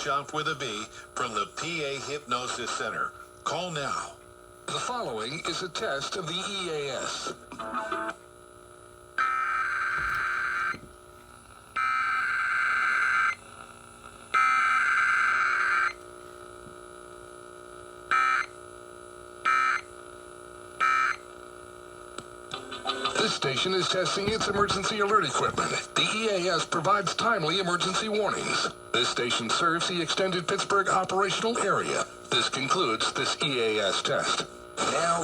Bischoff with a B from the PA Hypnosis Center. Call now. The following is a test of the EAS. This station is testing its emergency alert equipment. The EAS provides timely emergency warnings. This station serves the extended Pittsburgh operational area. This concludes this EAS test. Now